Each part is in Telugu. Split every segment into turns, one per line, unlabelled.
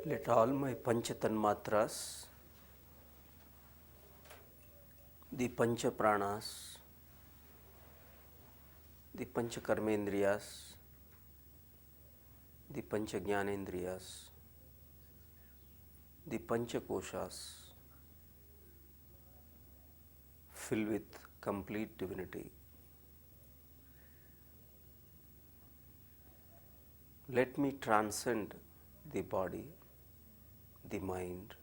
Let all my Panchatanmatras, the Pancha Pranas, the Pancha Karmendriyas, the Pancha Jnanendriyas, the Pancha Koshas fill with complete divinity. Let me transcend the body, the mind,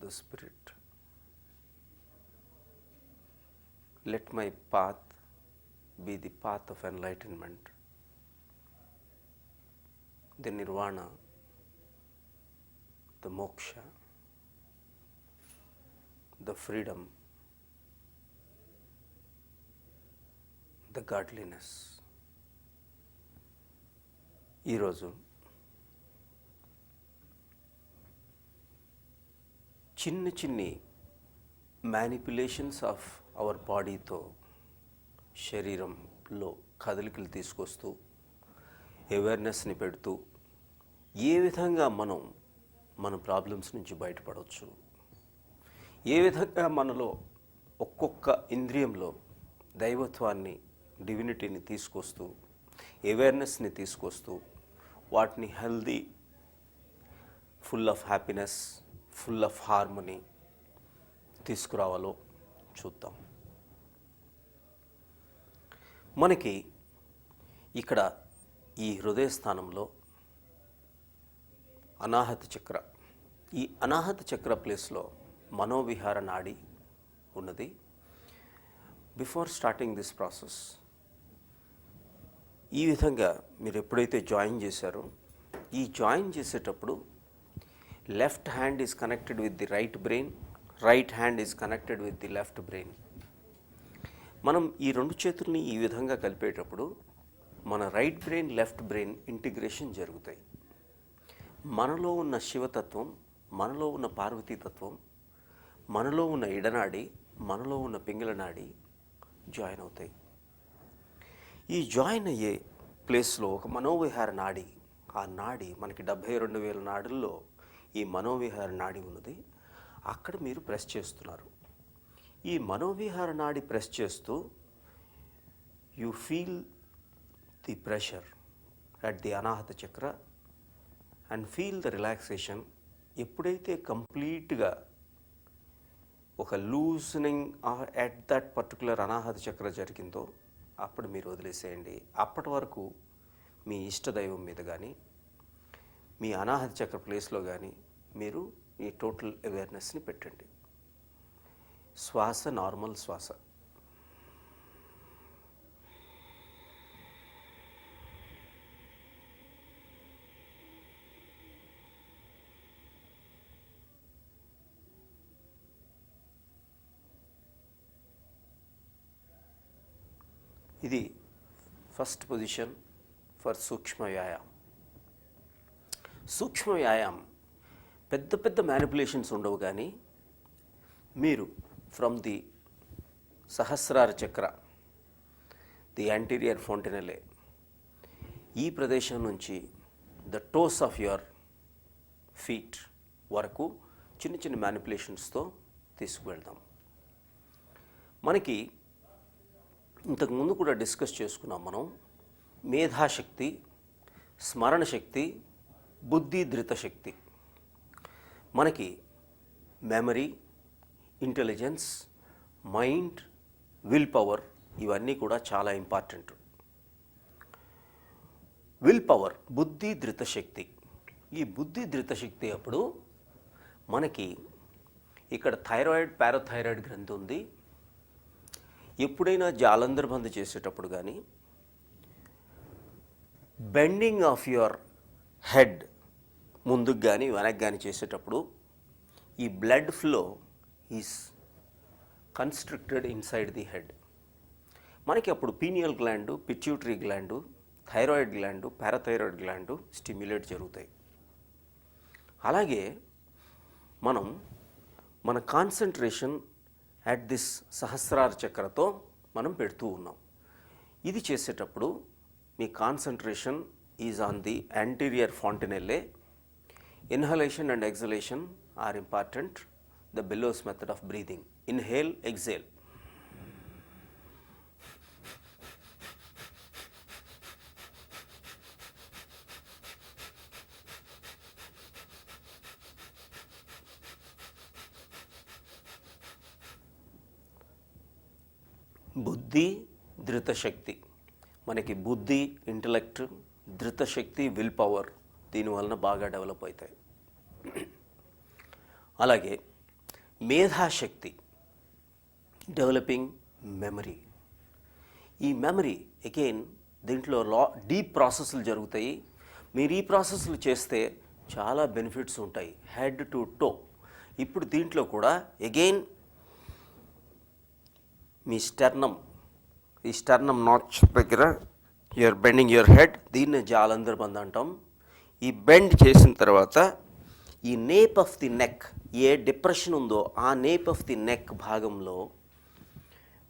the spirit. Let my path be the path of enlightenment, the nirvana, the moksha, the freedom, the godliness. ఈరోజు చిన్ని మ్యానిపులేషన్స్ ఆఫ్ అవర్ బాడీతో శరీరంలో కదలికలు తీసుకొస్తూ అవేర్నెస్ని పెడుతూ ఏ విధంగా మనం మన ప్రాబ్లమ్స్ నుంచి బయటపడవచ్చు, ఏ విధంగా మనలో ఒక్కొక్క ఇంద్రియంలో దైవత్వాన్ని డివినిటీని తీసుకొస్తూ అవేర్నెస్ని తీసుకొస్తూ వాటిని healthy, full of happiness, full of harmony తీసుకురావాలో చూద్దాం. మనకి ఇక్కడ ఈ హృదయ స్థానంలో అనాహత చక్ర, ఈ అనాహత చక్ర ప్లేస్లో మనోవిహార నాడి ఉన్నది. బిఫోర్ స్టార్టింగ్ దిస్ ప్రాసెస్ ఈ విధంగా మీరు ఎప్పుడైతే జాయిన్ చేశారో, ఈ జాయిన్ చేసేటప్పుడు left hand is connected with the right brain, right hand is connected with the left brain. మనం ఈ రెండు చేతుల్ని ఈ విధంగా కలిపేటప్పుడు మన right brain, left brain integration జరుగుతాయి. మనలో ఉన్న శివతత్వం, మనలో ఉన్న పార్వతీతత్వం, మనలో ఉన్న ఇడనాడి, మనలో ఉన్న పింగళనాడి జాయిన్ అవుతాయి. ఈ జాయిన్ అయ్యే ప్లేస్లో ఒక మనోవిహార నాడి, ఆ నాడి మనకి 72,000 నాడుల్లో ఈ మనోవిహార నాడి ఉన్నది. అక్కడ మీరు ప్రెస్ చేస్తున్నారు. ఈ మనోవిహార నాడి ప్రెస్ చేస్తూ you feel the pressure at the Anahata chakra and feel the relaxation. ఎప్పుడైతే కంప్లీట్గా ఒక లూజనింగ్ అట్ దట్ పర్టికులర్ అనాహత చక్ర జరిగిందో అప్పుడు మీరు వదిలేసేయండి. అప్పటి వరకు మీ ఇష్టదైవం మీద కానీ, మీ అనాహత చక్ర ప్లేస్లో కానీ మీరు ఈ టోటల్ అవేర్నెస్ని పెట్టండి. శ్వాస నార్మల్ శ్వాస. ఇది ఫస్ట్ పొజిషన్ ఫర్ సూక్ష్మ వ్యాయామం. సూక్ష్మ వ్యాయామం పెద్ద మ్యానిపులేషన్స్ ఉండవు, కానీ మీరు ఫ్రమ్ ది సహస్రార చక్ర, ది యాంటీరియర్ ఫౌంటెనలే, ఈ ప్రదేశం నుంచి the toes of your feet వరకు చిన్న మ్యానిపులేషన్స్తో తీసుకువెళ్దాం. మనకి ఇంతకుముందు కూడా డిస్కస్ చేసుకున్నాం మనం. మేధాశక్తి, స్మరణ శక్తి, బుద్ధి ధృత శక్తి. మనకి memory, intelligence, mind, will power ఇవన్నీ కూడా చాలా ఇంపార్టెంట్. విల్ పవర్, బుద్ధి ధృత శక్తి. ఈ బుద్ధి ధృత శక్తి అప్పుడు మనకి ఇక్కడ థైరాయిడ్, పారాథైరాయిడ్ గ్రంథి ఉంది. ఎప్పుడైనా జాలంధర్ బంద్ చేసేటప్పుడు కానీ, బెండింగ్ ఆఫ్ యువర్ హెడ్ ముందుకు కానీ వెనక్కి కానీ చేసేటప్పుడు ఈ blood flow is constricted inside the head. మనకి అప్పుడు pineal gland, pituitary gland, thyroid gland, parathyroid gland stimulate జరుగుతాయి. అలాగే మన కాన్సన్ట్రేషన్ అట్ దిస్ సహస్రార చక్రతో మనం పెడుతూ ఉన్నాం. ఇది చేసేటప్పుడు మీ concentration is on the anterior fontanelle. Inhalation and exhalation are important. The bellows method of breathing. Inhale, exhale. బుద్ధి, ధృతశక్తి. మనకి బుద్ధి, ఇంటలెక్ట్, ధృతశక్తి, విల్ పవర్ దీనివలన బాగా డెవలప్ అవుతాయి. అలాగే మేధాశక్తి, డెవలపింగ్ మెమరీ. ఈ మెమరీ అగైన్ దీంట్లో డీప్ ప్రాసెస్లు జరుగుతాయి. మీరు ఈ ప్రాసెస్లు చేస్తే చాలా బెనిఫిట్స్ ఉంటాయి హెడ్ టు టో. ఇప్పుడు దీంట్లో కూడా అగైన్ మీ ఈ స్టర్నమ్ నాచ్ దగ్గర యూఆర్ బెండింగ్ యువర్ హెడ్, దీన్ని జాలంధర్ బంద్ అంటాం. ఈ బెండ్ చేసిన తర్వాత ఈ nape of the neck, A depression ఉందో ఆ నేప్ ఆఫ్ ది నెక్ భాగంలో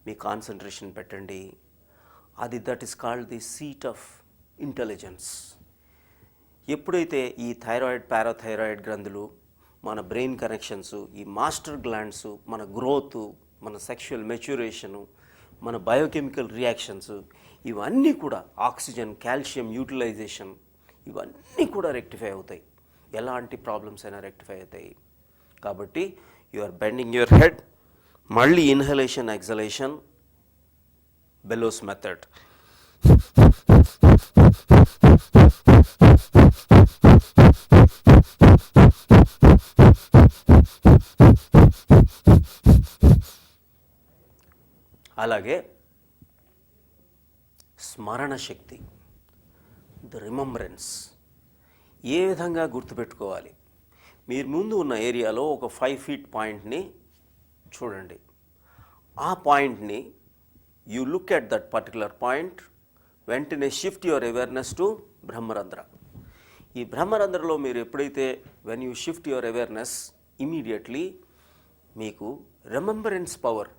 మీ కాన్సన్ట్రేషన్ పెట్టండి. That is called the seat of intelligence. ఎప్పుడైతే ఈ థైరాయిడ్, పారాథైరాయిడ్ గ్రంథులు, మన బ్రెయిన్ కనెక్షన్స్, ఈ మాస్టర్ గ్లాండ్స్, మన గ్రోత్, మన సెక్షువల్ మెచ్యూరేషను, మన బయోకెమికల్ రియాక్షన్స్, ఇవన్నీ కూడా ఆక్సిజన్, కాల్షియం యూటిలైజేషన్, ఇవన్నీ కూడా రెక్టిఫై అవుతాయి. ఎలాంటి ప్రాబ్లమ్స్ అయినా రెక్టిఫై అవుతాయి. కాబట్టి you are bending your head. మళ్ళీ ఇన్హలేషన్, ఎక్సలేషన్, బెలోస్ మెథడ్. అలాగే స్మరణ శక్తి, ద రిమెంబరెన్స్. ఏ విధంగా గుర్తుపెట్టుకోవాలి? మీరు ముందు ఉన్న ఏరియాలో ఒక 5 feet పాయింట్ని చూడండి. ఆ పాయింట్ని you look at that particular point, వెంటనే shift your awareness to Brahmarandhra. ఈ బ్రహ్మరంధ్రలో మీరు ఎప్పుడైతే when you shift your awareness, immediately మీకు remembrance power,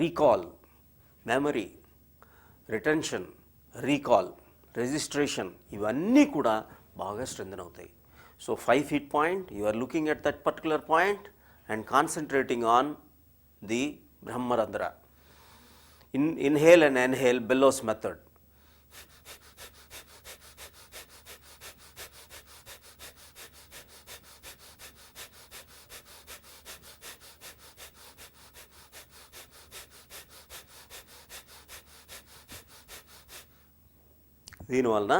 recall, memory, retention, recall, registration, ఇవన్నీ కూడా బాగా స్ట్రెంథెన్ అవుతాయి. సో 5 feet పాయింట్, you are looking at that particular point and concentrating on the Brahmarandhra. Inhale and ఎన్హేల్, బెల్లోస్ మెథడ్. దీనివలన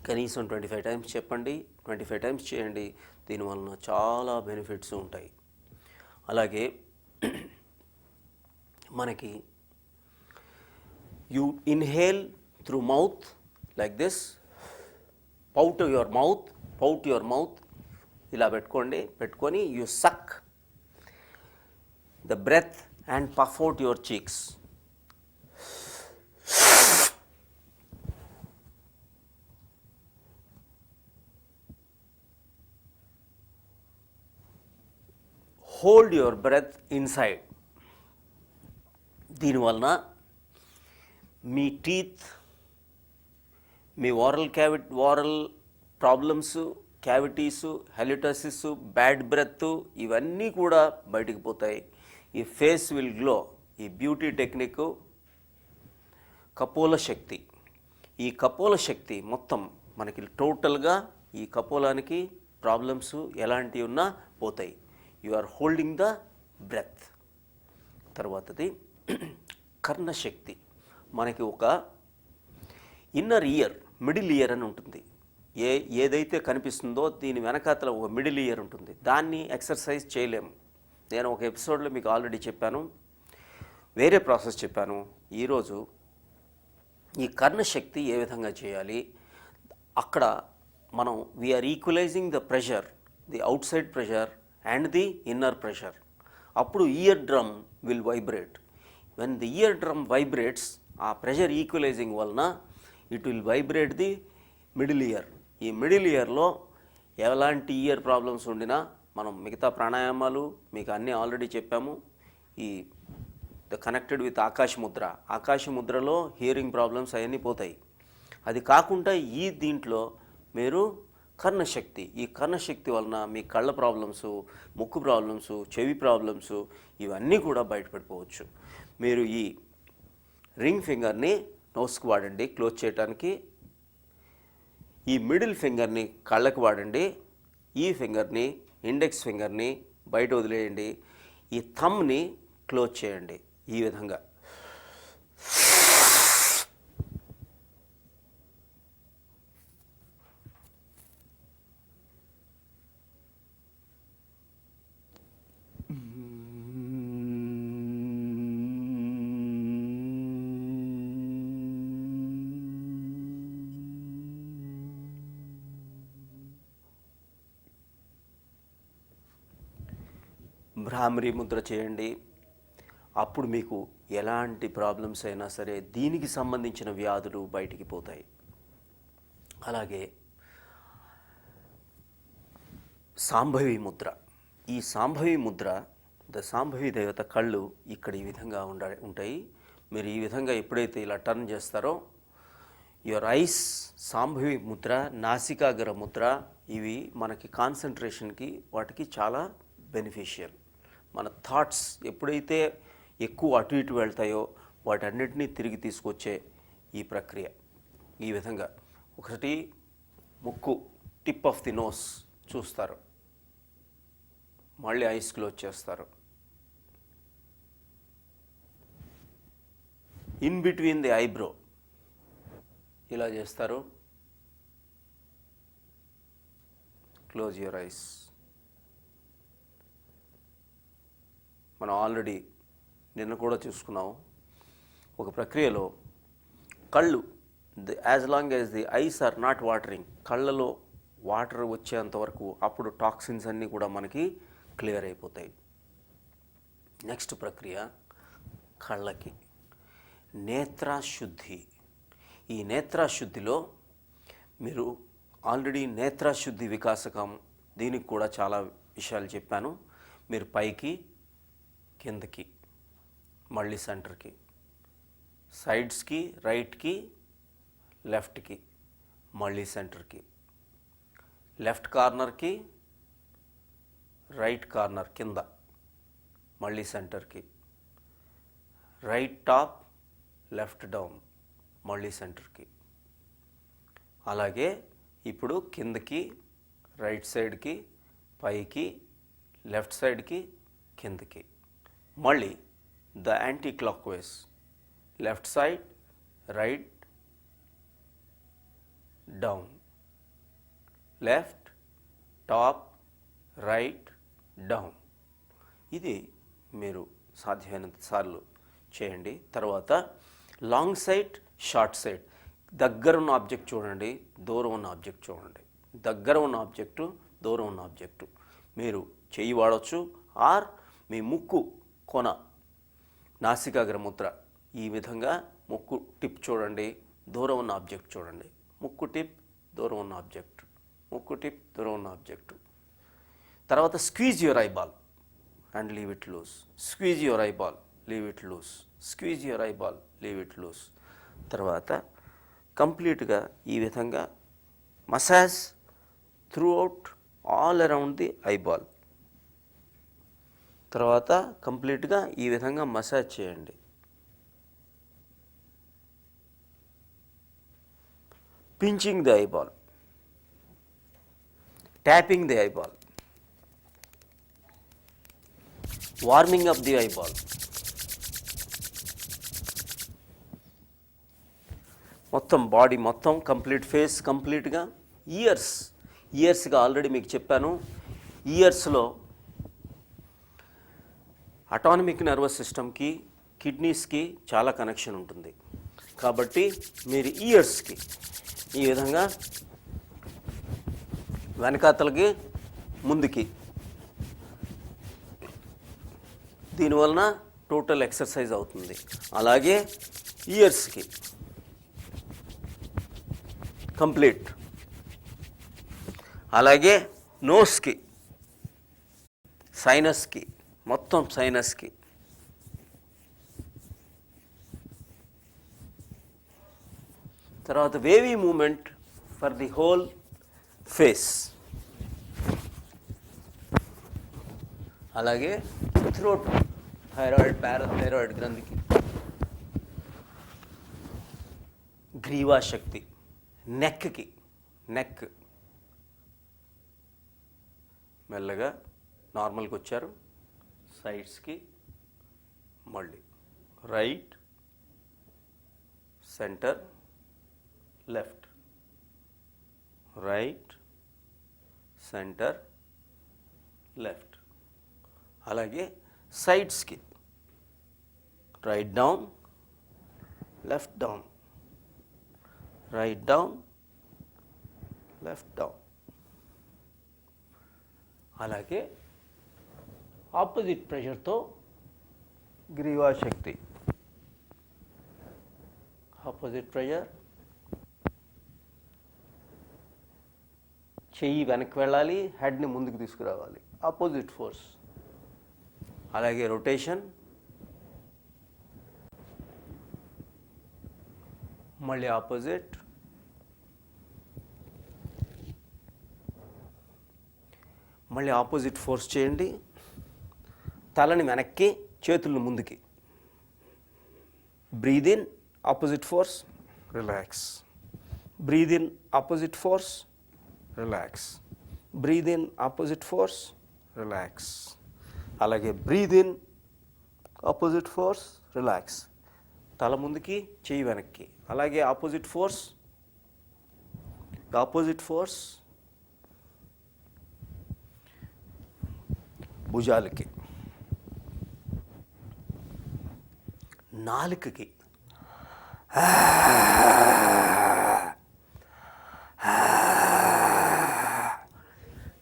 కనీసం 25 times చెప్పండి, 25 times చేయండి. దీనివలన చాలా బెనిఫిట్స్ ఉంటాయి. అలాగే మనకి you inhale through mouth like this, pout your mouth ఇలా పెట్టుకొని you suck the breath and puff out your cheeks. Hold your breath inside. దీనివలన మీ టీత్, మీ oral problems, cavities, halitosis, bad breath, ఇవన్నీ కూడా బయటికి పోతాయి. ఈ ఫేస్ విల్ గ్లో. ఈ బ్యూటీ టెక్నిక్ కపోల శక్తి. ఈ కపోల శక్తి మొత్తం మనకి టోటల్గా ఈ కపోలానికి ప్రాబ్లమ్స్ ఎలాంటివి ఉన్నా పోతాయి. You are holding the breath. తర్వాతది కర్ణశక్తి. మనకి ఒక ఇన్నర్ ఇయర్, మిడిల్ ఇయర్ అని ఉంటుంది. ఏదైతే కనిపిస్తుందో దీని వెనకాతల ఒక మిడిల్ ఇయర్ ఉంటుంది. దాన్ని ఎక్సర్సైజ్ చేయలేము. నేను ఒక ఎపిసోడ్లో మీకు ఆల్రెడీ చెప్పాను, వేరే ప్రాసెస్ చెప్పాను. ఈరోజు ఈ కర్ణశక్తి ఏ విధంగా చేయాలి, అక్కడ మనం we are equalising the pressure, the outside pressure and the inner pressure. అప్పుడు eardrum will vibrate. When the eardrum vibrates, ఆ ప్రెషర్ ఈక్వలైజింగ్ వలన it will vibrate the middle ear. ఈ మిడిల్ ఇయర్లో ఎలాంటి ఇయర్ ప్రాబ్లమ్స్ ఉండినా మనం మిగతా ప్రాణాయామాలు మీకు అన్నీ ఆల్రెడీ చెప్పాము. ఈ కనెక్టెడ్ విత్ ఆకాశ ముద్రలో హియరింగ్ ప్రాబ్లమ్స్ అవన్నీ పోతాయి. అది కాకుండా ఈ దీంట్లో మీరు కర్ణశక్తి. ఈ కర్ణశక్తి వలన మీ కళ్ళ ప్రాబ్లమ్స్, ముక్కు ప్రాబ్లమ్స్, చెవి ప్రాబ్లమ్స్ ఇవన్నీ కూడా బయటపడిపోవచ్చు. మీరు ఈ రింగ్ ఫింగర్ని నోస్కి వాడండి క్లోజ్ చేయడానికి, ఈ మిడిల్ ఫింగర్ని కళ్ళకి వాడండి, ఈ ఫింగర్ని ఇండెక్స్ ఫింగర్ని బయట వదిలేయండి, ఈ థంబ్ని క్లోజ్ చేయండి ఈ విధంగా. భ్రామరి ముద్ర చేయండి. అప్పుడు మీకు ఎలాంటి ప్రాబ్లమ్స్ అయినా సరే దీనికి సంబంధించిన వ్యాధులు బయటికి పోతాయి. అలాగే సాంభవి ముద్ర. ఈ సాంభవి ముద్ర, సాంభవి దేవత కళ్ళు ఇక్కడ ఈ విధంగా ఉంటాయి. మీరు ఈ విధంగా ఎప్పుడైతే ఇలా టర్న్ చేస్తారో యువర్ ఐస్, సాంభవి ముద్ర, నాసికాగ్ర ముద్ర ఇవి మనకి కాన్సన్ట్రేషన్కి వాటికి చాలా బెనిఫిషియల్. మన థాట్స్ ఎప్పుడైతే ఎక్కువ అటు ఇటు వెళ్తాయో వాటన్నిటినీ తిరిగి తీసుకొచ్చే ఈ ప్రక్రియ. ఈ విధంగా ఒకటి ముక్కు టిప్ ఆఫ్ ది నోస్ చూస్తారు, మళ్ళీ ఐస్ క్లోజ్ చేస్తారు, ఇన్ బిట్వీన్ ది ఐబ్రో ఇలా చేస్తారు, క్లోజ్ యువర్ ఐస్. మనం ఆల్రెడీ నిన్న కూడా చూసుకున్నాం ఒక ప్రక్రియలో కళ్ళు as long as the eyes are not watering, కళ్ళలో వాటర్ వచ్చేంత వరకు అప్పుడు టాక్సిన్స్ అన్నీ కూడా మనకి క్లియర్ అయిపోతాయి. నెక్స్ట్ ప్రక్రియ కళ్ళకి నేత్రశుద్ధి. ఈ నేత్రశుద్ధిలో మీరు ఆల్రెడీ నేత్రశుద్ధి వికాసకం దీనికి కూడా చాలా విషయాలు చెప్పాను. మీరు పైకి, కిందకి, మళ్ళీ సెంటర్కి, సైడ్స్కి, రైట్కి, లెఫ్ట్కి, మళ్ళీ సెంటర్కి, లెఫ్ట్ కార్నర్కి, రైట్ కార్నర్ కింద, మళ్ళీ సెంటర్కి, రైట్ టాప్, లెఫ్ట్ డౌన్, మళ్ళీ సెంటర్కి. అలాగే ఇప్పుడు కిందకి, రైట్ సైడ్కి, పైకి, లెఫ్ట్ సైడ్కి, కిందకి, మళ్ళీ the anti clock wise, left side, right, down, left, top, right, down. ఇది మీరు సాధ్యమైనంత సార్లు చేయండి. తర్వాత లాంగ్ సైడ్, షార్ట్ సైడ్. దగ్గర ఉన్న ఆబ్జెక్ట్ చూడండి, దూరం ఉన్న ఆబ్జెక్ట్ చూడండి. దగ్గర ఉన్న ఆబ్జెక్టు, దూరం ఉన్న ఆబ్జెక్టు మీరు చెయ్యి వాడవచ్చు. ఆర్ మీ ముక్కు కొన, నాసికాగ్ర ముద్ర ఈ విధంగా ముక్కు టిప్ చూడండి, దూరం ఉన్న ఆబ్జెక్ట్ చూడండి. ముక్కు టిప్, దూరం ఉన్న ఆబ్జెక్ట్, ముక్కు టిప్, దూరం ఉన్న ఆబ్జెక్టు. తర్వాత squeeze your eyeball and leave it loose. Squeeze your eyeball, leave it loose, squeeze your eyeball, leave it loose. తర్వాత కంప్లీట్గా ఈ విధంగా massage throughout all around the eyeball. తర్వాత కంప్లీట్గా ఈ విధంగా మసాజ్ చేయండి. Pinching the eyeball, tapping the eyeball, warming up the eyeball. మొత్తం బాడీ మొత్తం కంప్లీట్ ఫేస్ కంప్లీట్గా. ఇయర్స్గా ఆల్రెడీ మీకు చెప్పాను, ఇయర్స్లో అటానమిక్ నర్వస్ సిస్టమ్కి, కిడ్నీస్కి చాలా కనెక్షన్ ఉంటుంది. కాబట్టి మీరు ఇయర్స్కి ఈ విధంగా వెనకాతలకి, ముందుకి, దీనివలన టోటల్ ఎక్సర్సైజ్ అవుతుంది. అలాగే ఇయర్స్కి కంప్లీట్, అలాగే నోస్కి, సైనస్కి, మొత్తం సైనస్కి. తర్వాత wavy movement for the whole face, అలాగే థ్రోట్, థైరాయిడ్ పారాథైరాయిడ్ గ్రంథికి, గ్రీవాశక్తి, నెక్కి, నెక్ మెల్లగా నార్మల్కి వచ్చారు, సైడ్స్కి మళ్ళీ right, centre, left, right, centre, left, అలాగే సైడ్స్కి right down, left down, right down, left down, అలాగే ఆపోజిట్ ప్రెషర్తో గ్రీవాశక్తి, ఆపోజిట్ ప్రెషర్, చెయ్యి వెనక్కి వెళ్ళాలి, హెడ్ని ముందుకు తీసుకురావాలి, ఆపోజిట్ ఫోర్స్, అలాగే రొటేషన్, మళ్ళీ ఆపోజిట్, మళ్ళీ ఆపోజిట్ ఫోర్స్ చేయండి, తలని వెనక్కి, చేతులను ముందుకి, breathe in, opposite force, relax, breathe in, opposite force, relax, breathe in, opposite force, relax, అలాగే breathe in, opposite force, relax, తల ముందుకి, చెయ్యి వెనక్కి, అలాగే ఆపోజిట్ ఫోర్స్, ఆపోజిట్ ఫోర్స్, భుజాలకి, నాలుకకి,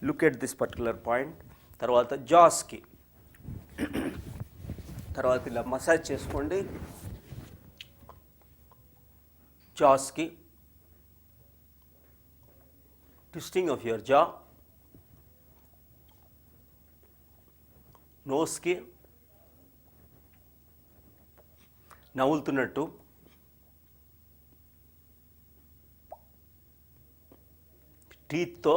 look at this particular point. తర్వాత జాస్కి, తర్వాత ఇలా మసాజ్ చేసుకోండి, జాస్కి, ట్విస్టింగ్ ఆఫ్ యువర్ జా, నోస్కి నవ్వులుతున్నట్టు, టీత్తో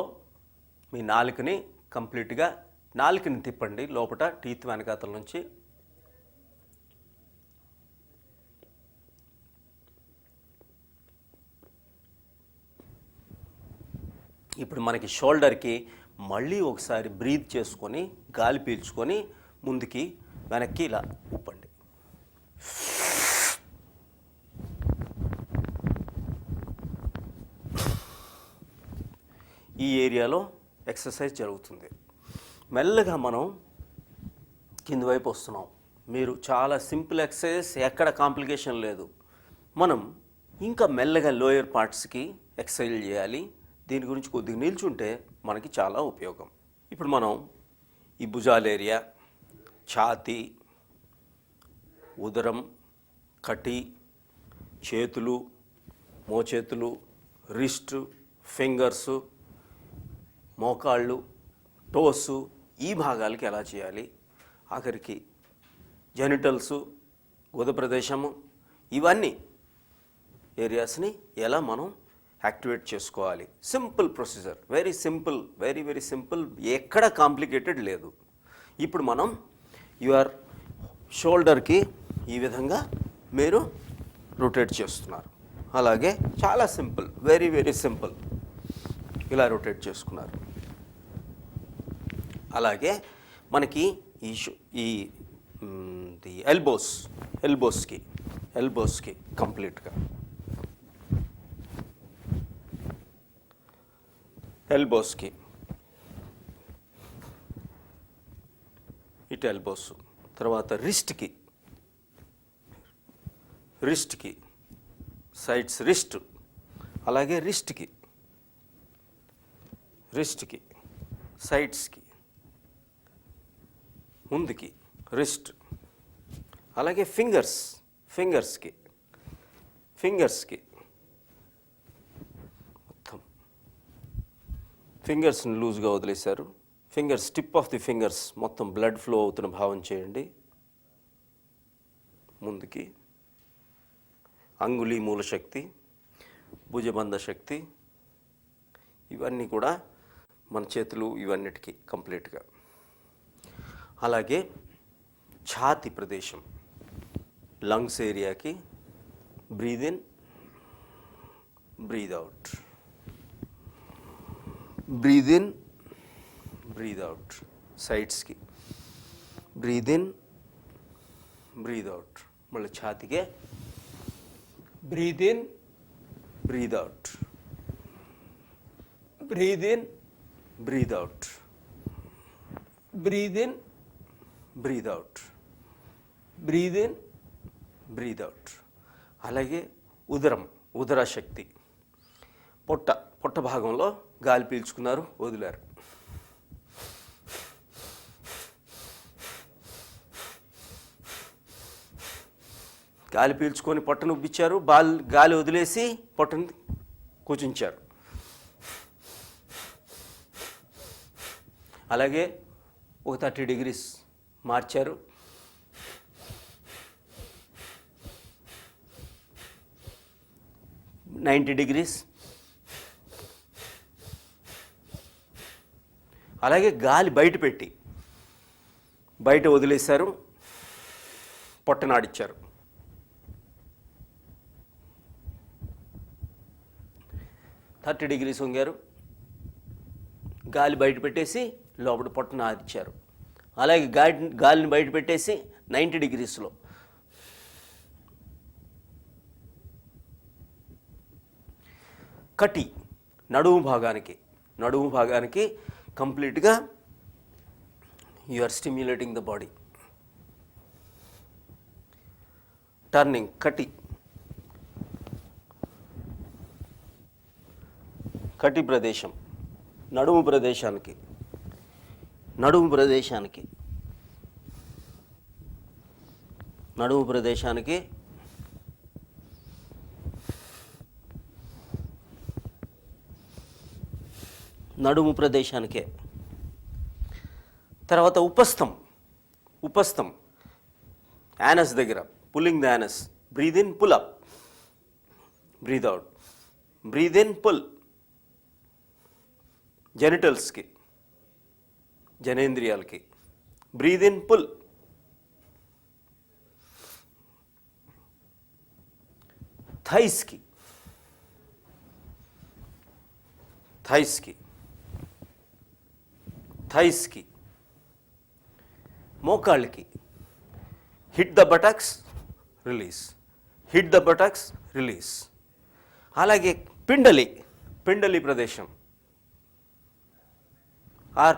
మీ నాలుకని కంప్లీట్గా, నాలుకని తిప్పండి లోపల, టీత్ వెనకాతల నుంచి, ఇప్పుడు మనకి షోల్డర్కి మళ్ళీ ఒకసారి బ్రీత్ చేసుకొని, గాలి పీల్చుకొని ముందుకి వెనక్కి ఇలా ఊపండి. ఈ ఏరియాలో ఎక్సర్సైజ్ జరుగుతుంది. మెల్లగా మనం కింది వైపు వస్తున్నాం. మీరు చాలా సింపుల్ ఎక్సర్సైజ్, ఎక్కడ కాంప్లికేషన్ లేదు. మనం ఇంకా మెల్లగా లోయర్ పార్ట్స్కి ఎక్సర్సైజ్ చేయాలి. దీని గురించి కొద్దిగా నిల్చుంటే మనకి చాలా ఉపయోగం. ఇప్పుడు మనం ఈ భుజాల ఏరియా, ఛాతీ, ఉదరం, కటి, చేతులు, మోచేతులు, రిస్ట్, ఫింగర్సు, మోకాళ్ళు, టోసు, ఈ భాగాలకి ఎలా చేయాలి, ఆఖరికి జెనిటల్సు, గుద ప్రదేశము, ఇవన్నీ ఏరియాస్ని ఎలా మనం యాక్టివేట్ చేసుకోవాలి. Simple procedure, very simple, very very simple, ఎక్కడ కాంప్లికేటెడ్ లేదు. ఇప్పుడు మనం యువర్ షోల్డర్కి ఈ విధంగా మీరు రొటేట్ చేస్తున్నారు. అలాగే చాలా సింపుల్, వెరీ వెరీ సింపుల్, ఇలా రొటేట్ చేసుకున్నారు. అలాగే మనకి ఈ ఎల్బోస్కి కంప్లీట్గా, ఎల్బోస్కి ఇటు ఎల్బోస్, తర్వాత రిస్ట్కి సైడ్స్, రిస్ట్, అలాగే రిస్ట్కి సైడ్స్కి, ముందుకి రిస్ట్, అలాగే ఫింగర్స్కి మొత్తం ఫింగర్స్ని లూజ్గా వదిలేశారు. Fingers, tip of the fingers మొత్తం బ్లడ్ ఫ్లో అవుతున్న భావం చేయండి. ముందుకి అంగుళీ మూల శక్తి, భుజబంధ శక్తి, ఇవన్నీ కూడా మన చేతులు ఇవన్నిటికీ కంప్లీట్గా. అలాగే ఛాతి ప్రదేశం, లంగ్స్ ఏరియాకి breathe in, breathe out, breathe in, breathe out. సైడ్స్కి బ్రీద్ ఇన్, బ్రీద్ అవుట్. మళ్ళీ ఛాతికే breathe in, breathe out, breathe in, breathe out, breathe in, breathe out, breathe in, breathe out. అలాగే ఉదరం, ఉదర శక్తి, పొట్ట భాగంలో గాలి పీల్చుకున్నారు, వదిలారు. గాలి పీల్చుకొని పొట్టను ఉబ్బిచ్చారు, గాలి వదిలేసి పొట్టను కూర్చుంచారు. అలాగే ఒక 30 degrees మార్చారు. $90 degrees. అలాగే గాలి బయట వదిలేశారు, పొట్టనాడిచ్చారు. $30 degrees వంగారు, గాలి బయట పెట్టేసి లోపల పొట్టను ఆడిచ్చారు. అలాగే గాలిని బయట పెట్టేసి 90 degreesలో కటి, నడుము భాగానికి కంప్లీట్గా you are stimulating the body. Turning, కటి ప్రదేశం, నడుము ప్రదేశానికి తర్వాత ఉపస్థం యానస్ దగ్గర, pulling the anus. Breathe in, pull up, breathe out, breathe in, pull. జెనిటల్స్కి, జనేంద్రియాలకి బ్రీద్ ఇన్, పుల్. థైస్కి, మోకాళ్ళకి హిట్ ద బటక్స్, రిలీజ్. అలాగే పిండలి ప్రదేశం,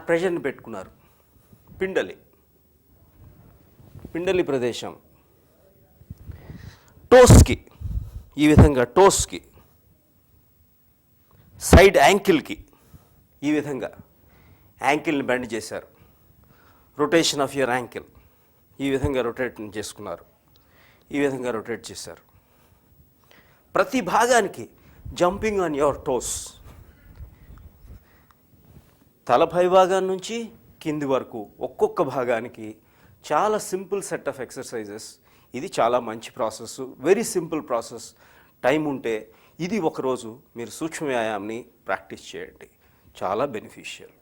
ప్రెషర్ని పెట్టుకున్నారు. పిండలి ప్రదేశం. టోస్కి, ఈ విధంగా టోస్కి, సైడ్ యాంకిల్కి ఈ విధంగా యాంకిల్ని బెండ్ చేశారు. రొటేషన్ ఆఫ్ యువర్ యాంకిల్, ఈ విధంగా రొటేట్ చేసుకున్నారు, ఈ విధంగా రొటేట్ చేశారు. ప్రతి భాగానికి జంపింగ్ ఆన్ యువర్ టోస్. తలపై భాగం నుంచి కింది వరకు ఒక్కొక్క భాగానికి చాలా సింపుల్ సెట్ ఆఫ్ ఎక్సర్సైజెస్. ఇది చాలా మంచి process, very simple process. Time ఉంటే ఇది ఒకరోజు మీరు సూక్ష్మ వ్యాయామాన్ని ప్రాక్టీస్ చేయండి, చాలా బెనిఫిషియల్.